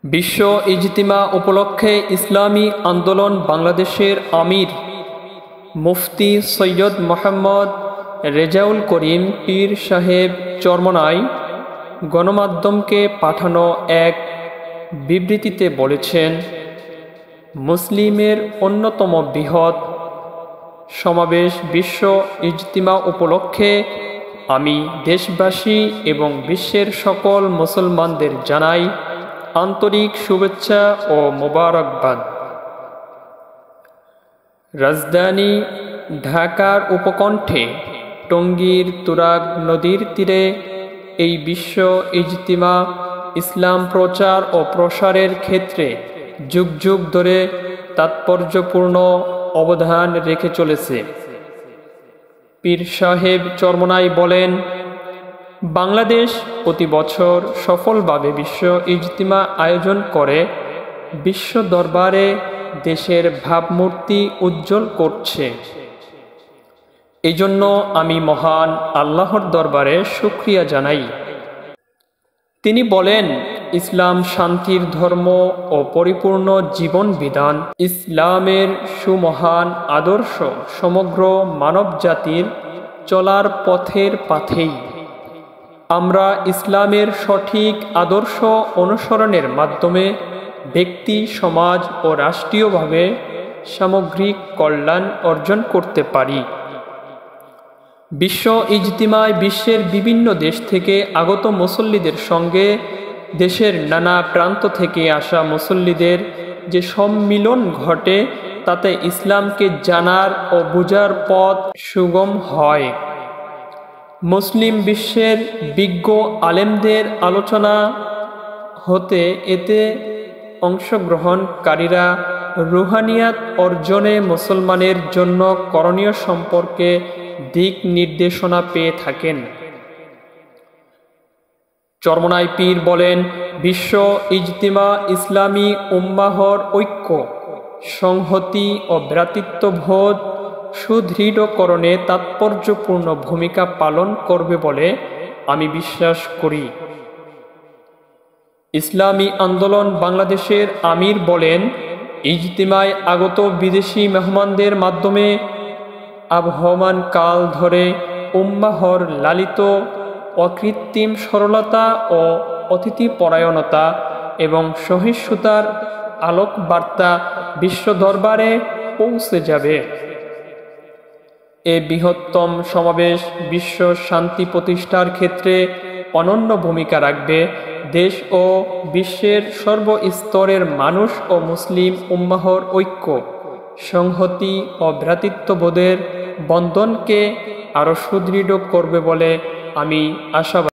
বিশ্ব ইজতিমা উপলক্ষে ইসলামী আন্দোলন বাংলাদেশের আমির মুফতি সৈয়দ মোহাম্মদ রেজাউল করিম পীর সাহেব চরমনাই গণমাধ্যমকে পাঠানো এক বিবৃতিতে বলেছেন, মুসলিমের অন্যতম বৃহৎ সমাবেশ বিশ্ব ইজতিমা উপলক্ষে আমি দেশবাসী এবং বিশ্বের সকল মুসলমানদের জানাই আন্তরিক শুভেচ্ছা ও মোবারকবাদ। রাজধানী ঢাকার উপকণ্ঠে টঙ্গীর তুরাগ নদীর তীরে এই বিশ্ব ইজতিমা ইসলাম প্রচার ও প্রসারের ক্ষেত্রে যুগ যুগ ধরে তাৎপর্যপূর্ণ অবদান রেখে চলেছে। পীর সাহেব চরমনাই বলেন, বাংলাদেশ প্রতি বছর সফলভাবে বিশ্ব ইজতিমা আয়োজন করে বিশ্ব দরবারে দেশের ভাবমূর্তি উজ্জ্বল করছে। এই জন্য আমি মহান আল্লাহর দরবারে শুকরিয়া জানাই। তিনি বলেন, ইসলাম শান্তির ধর্ম ও পরিপূর্ণ জীবন বিধান। ইসলামের সুমহান আদর্শ সমগ্র মানব জাতির চলার পথের পাথেই। আমরা ইসলামের সঠিক আদর্শ অনুসরণের মাধ্যমে ব্যক্তি, সমাজ ও রাষ্ট্রীয়ভাবে সামগ্রিক কল্যাণ অর্জন করতে পারি। বিশ্ব ইজতিমায় বিশ্বের বিভিন্ন দেশ থেকে আগত মুসল্লিদের সঙ্গে দেশের নানা প্রান্ত থেকে আসা মুসল্লিদের যে সম্মিলন ঘটে, তাতে ইসলামকে জানার ও বুঝার পথ সুগম হয়। মুসলিম বিশ্বের বিজ্ঞ আলেমদের আলোচনা হতে এতে অংশগ্রহণকারীরা রুহানিয়াত অর্জনে মুসলমানের জন্য করণীয় সম্পর্কে দিক নির্দেশনা পেয়ে থাকেন। চরমনাই পীর বলেন, বিশ্ব ইজতিমা ইসলামী উম্মাহর ঐক্য, সংহতি ও ভ্রাতৃত্ববোধ সুদৃঢ়করণে তাৎপর্যপূর্ণ ভূমিকা পালন করবে বলে আমি বিশ্বাস করি। ইসলামী আন্দোলন বাংলাদেশের আমির বলেন, ইজতিমায় আগত বিদেশি মেহমানদের মাধ্যমে আবহমান কাল ধরে উম্মাহর লালিত অকৃত্রিম সরলতা ও অতিথিপরায়ণতা এবং সহিষ্ণুতার আলোক বার্তা বিশ্ব দরবারে পৌঁছে যাবে। এ বৃহত্তম সমাবেশ বিশ্ব শান্তি প্রতিষ্ঠার ক্ষেত্রে অনন্য ভূমিকা রাখবে। দেশ ও বিশ্বের সর্বস্তরের মানুষ ও মুসলিম উম্মাহর ঐক্য, সংহতি ও ভ্রাতৃত্ববোধের বন্ধনকে আরও সুদৃঢ় করবে বলে আমি আশাবাদী।